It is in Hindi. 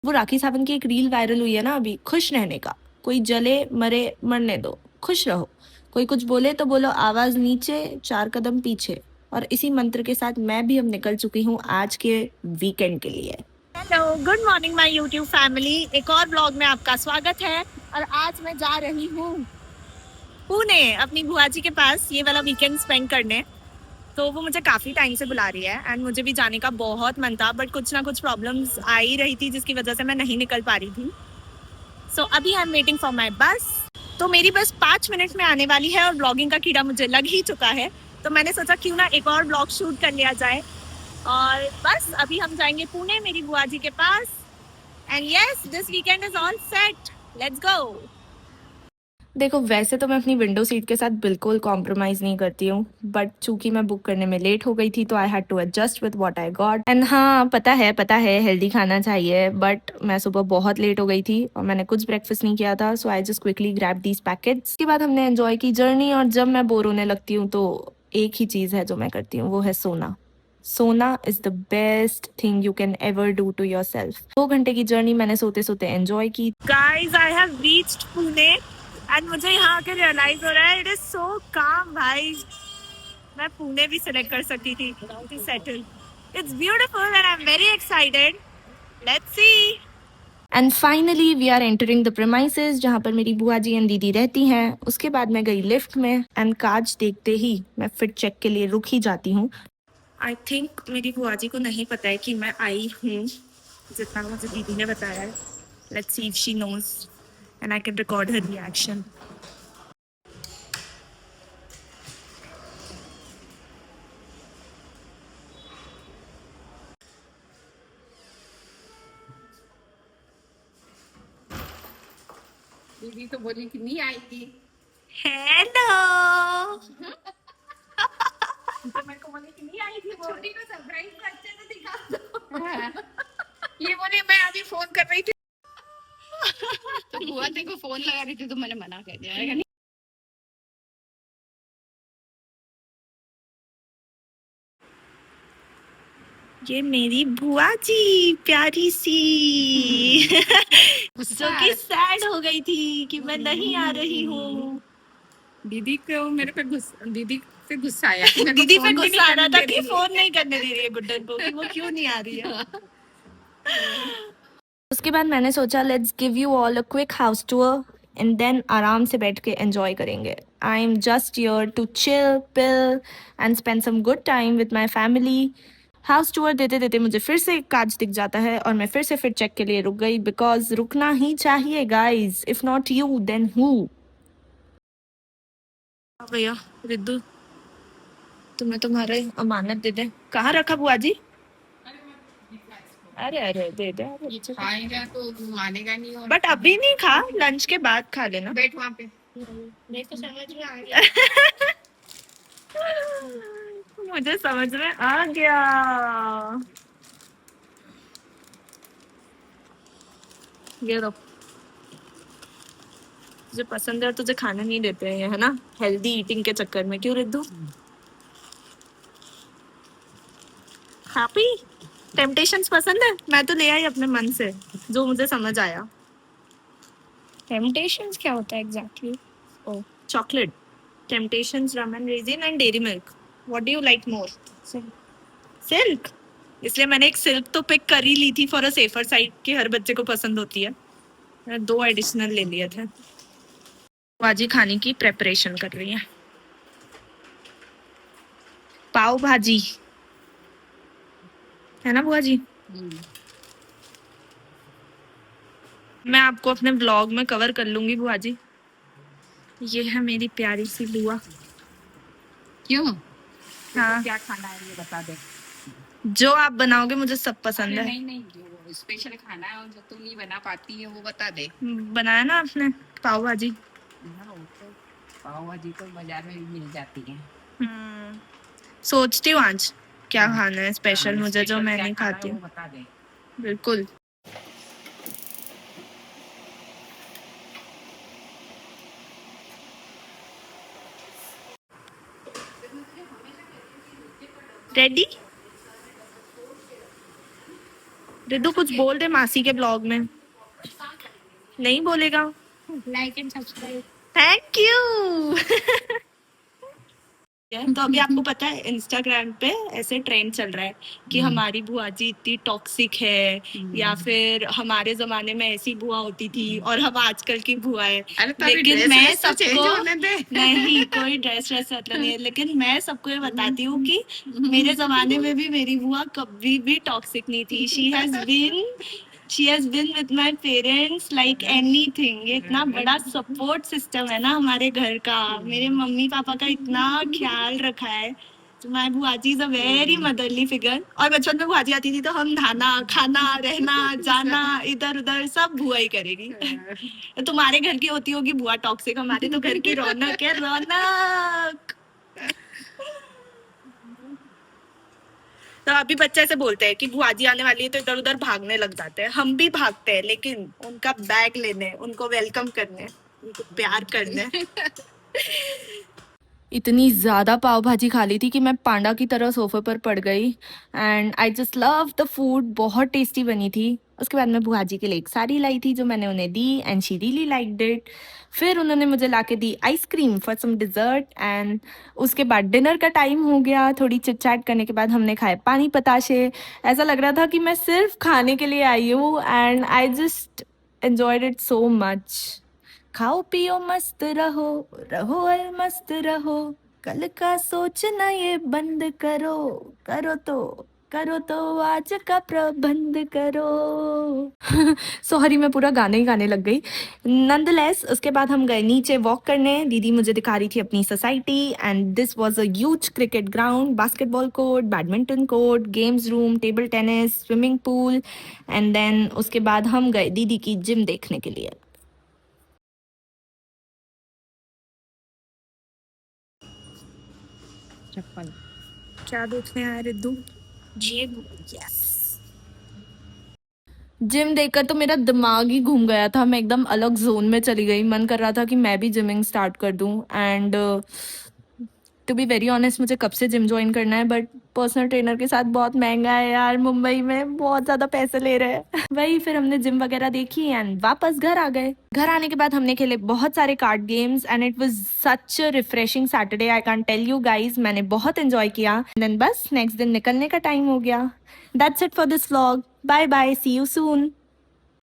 वो राखी सावंत की एक रील वायरल हुई है ना अभी, खुश रहने का। कोई जले मरे मरने दो, खुश रहो। कोई कुछ बोले तो बोलो आवाज नीचे, 4 कदम पीछे। और इसी मंत्र के साथ मैं भी अब निकल चुकी हूँ आज के वीकेंड के लिए। Hello, good morning my YouTube family. एक और ब्लॉग में आपका स्वागत है। और आज मैं जा रही हूँ पुणे अपनी बुआ जी के पास ये वाला वीकेंड स्पेंड करने। तो वो मुझे काफ़ी टाइम से बुला रही है एंड मुझे भी जाने का बहुत मन था, बट कुछ ना कुछ प्रॉब्लम्स आ ही रही थी जिसकी वजह से मैं नहीं निकल पा रही थी। सो अभी I am waiting for my बस। तो मेरी बस 5 मिनट में आने वाली है और ब्लॉगिंग का कीड़ा मुझे लग ही चुका है। तो मैंने सोचा क्यों ना एक और ब्लॉग शूट कर लिया जाए। और बस अभी हम जाएंगे पुणे मेरी बुआ जी के पास। And yes, this weekend is all set, let's go. देखो, वैसे तो मैं अपनी विंडो सीट के साथ बिल्कुल कॉम्प्रोमाइज़ नहीं करती हूँ, बट चूंकि मैं बुक करने में लेट हो गई थी तो I had to adjust with what I got. And हाँ, पता है हेल्दी खाना चाहिए, बट मैं सुबह बहुत लेट हो गई थी और मैंने कुछ ब्रेकफास्ट नहीं किया था, so I just quickly grab these packets. उसके बाद हमने एंजॉय की जर्नी। और जब मैं बोर होने लगती हूँ तो एक ही चीज़ है जो मैं करती हूँ, वो है सोना। सोना is the best thing you can ever do to yourself. 2 घंटे की जर्नी मैंने सोते सोते एंजॉय की। Guys, I have reached Pune and मुझे यहाँ आके रियलाइज हो रहा है इट इज सो काम भाई। मैं पुणे भी सिलेक्ट कर सकती थी to settle. It's beautiful and I am very excited. Let's see. And finally we are entering the premises जहाँ पर मेरी बुआ जी एंड दीदी रहती हैं। उसके बाद मैं गई लिफ्ट में एंड कांच देखते ही मैं फिट चेक के लिए रुक ही जाती हूँ। आई थिंक मेरी बुआ जी को नहीं पता है कि मैं आई हूँ, जितना मुझे दीदी ने बताया है। Let's see if she knows and I can record her reaction. दीदी तो बोली कि नहीं आएगी। हेलो। तो मेरे को बोली कि नहीं आएगी, छोटी को सरप्राइज अच्छे से दिखा दो। ये बोले मैं अभी फोन कर रही थी तो बुआ तेरे को फोन लगा रही थी तो मैंने मना कर दिया। ये मेरी बुआ जी प्यारी सी जो कि सैड हो गई थी कि मैं नहीं आ रही हूँ। दीदी को मेरे पे दीदी पे गुस्सा आया कि मेरे को दीदी पे फोन भी गुस्सा आ नहीं रहा करने था दे कि रही है। फोन नहीं करने दे रही है गुड्डन को कि वो क्यों नहीं आ रही है। उसके बाद मैंने सोचा let's give you all a quick house tour and then आराम से बैठ के एंजॉय करेंगे। I am just here to chill pill and spend some good time with my family. House tour देते देते मुझे फिर से एक कांच दिख जाता है और मैं फिर से फिट चेक के लिए रुक गई, बिकॉज रुकना ही चाहिए guys. If not you then who. भैया रिद्धू, तुम्हें तुम्हारे अमानत दे दे। कहाँ रखा बुआ जी? अरे अरे दे दे। खाएगा तो मानेगा नहीं। और बट अभी नहीं खा, लंच के बाद खा लेना। बैठ वहाँ पे। मेरे को समझ में आ गया। मुझे समझ में आ गया। ये लो, तुझे पसंद है और तुझे खाने नहीं देते हैं, है ना, हेल्दी ईटिंग के चक्कर में। क्यों रिद्धू? हैप्पी? टेम्पटेशंस पसंद है? मैं तो ले आई अपने मन से जो मुझे समझ आया। टेम्पटेशंस क्या होता है exactly? Oh, chocolate. Temptations rum and raisin and dairy milk. What do you like more? Silk. इसलिए मैंने एक सिल्क तो पिक कर ही ली थी फॉर अ सेफर साइड कि हर बच्चे को पसंद होती है। मैंने 2 एडिशनल ले लिए थे। भाजी खाने की प्रेपरेशन कर रही है। पाव भाजी, है ना बुआ जी? मैं आपको अपने ब्लॉग में कवर कर लूंगी बुआ जी। ये है मेरी प्यारी सी बुआ। क्यों? हाँ, क्या खाना है ये बता दे। जो आप बनाओगे मुझे सब पसंद है। नहीं नहीं, जो स्पेशल खाना है और जो तुम नहीं बना पाती है वो बता दे। बनाया ना आपने पाव भाजी। वो तो पाव भाजी तो बाजार में भी मिल जाती है। सोचती हूँ आज क्या खाना है स्पेशल मुझे जो मैं नहीं खाती हूँ। बता दे। बिल्कुल। रेडी रिद्धू कुछ बोल दे मासी के ब्लॉग में। नहीं बोलेगा। Like and subscribe. Thank you. तो अभी आपको पता है इंस्टाग्राम पे ऐसे ट्रेंड चल रहा है कि हमारी बुआ जी इतनी टॉक्सिक है, या फिर हमारे जमाने में ऐसी बुआ होती थी और हम आजकल की बुआ है। अरे तो लेकिन मैं चेंज सबको होने दे। नहीं, कोई ड्रेस मतलब नहीं है, लेकिन मैं सबको ये बताती हूँ कि मेरे जमाने में भी मेरी बुआ कभी भी टॉक्सिक नहीं थी। She has been with my parents like anything. ये इतना बड़ा सपोर्ट सिस्टम है ना हमारे घर का। मेरे मम्मी पापा का इतना ख्याल रखा है। तो my bua ji is a very motherly figure. और बचपन में बुआ जी आती थी तो हम नहाना, खाना, रहना, जाना, इधर उधर सब बुआ ही करेगी। तुम्हारे घर की होती होगी बुआ टॉक्सिक, हमारे तो घर की रौनक है, रौनक। तो अभी बच्चे ऐसे बोलते हैं कि बुआ जी आने वाली है तो इधर उधर भागने लग जाते हैं। हम भी भागते हैं, लेकिन उनका बैग लेने, उनको वेलकम करने, उनको प्यार करने। इतनी ज़्यादा पाव भाजी खा ली थी कि मैं पांडा की तरह सोफे पर पड़ गई। And I just love the food, बहुत टेस्टी बनी थी। उसके बाद मैं बुआ जी के लिए एक साड़ी लाई थी जो मैंने उन्हें दी, and she really liked it. फिर उन्होंने मुझे लाके दी ice cream for some dessert. And उसके बाद डिनर का टाइम हो गया। थोड़ी चिट चैट करने के बाद हमने खाए पानी पताशे। ऐसा लग रहा था कि मैं सिर्फ खाने के लिए आई हूँ, and I just enjoyed it so much. खाओ पियो मस्त रहो, रहो और मस्त रहो, कल का सोचना ये बंद करो, करो तो आज का प्रबंध करो। सॉरी, मैं पूरा गाने ही गाने लग गई। नंदलेस उसके बाद हम गए नीचे वॉक करने। दीदी मुझे दिखा रही थी अपनी society, and this was a huge cricket ground, basketball court, badminton court, games room, table tennis, swimming pool. And then उसके बाद हम गए दीदी की जिम देखने के लिए। चप्पल। क्या देखने आया रिद्धू? जिम। यस। जिम देखकर तो मेरा दिमाग ही घूम गया था। मैं एकदम अलग जोन में चली गई। मन कर रहा था कि मैं भी जिमिंग स्टार्ट कर दूं। And to be very honest, मुझे कब से जिम ज्वाइन करना है, बट पर्सनल ट्रेनर के साथ बहुत महंगा है यार। मुंबई में बहुत ज़्यादा पैसे ले रहे हैं। वही फिर हमने जिम वगैरह देखी एंड वापस घर आ गए। घर आने के बाद हमने खेले बहुत सारे card games, and it was such a refreshing Saturday. I can't tell you guys, मैंने बहुत एंजॉय किया। देन बस नेक्स्ट दिन निकलने का टाइम हो गया। That's it for this vlog. Bye bye, see you soon.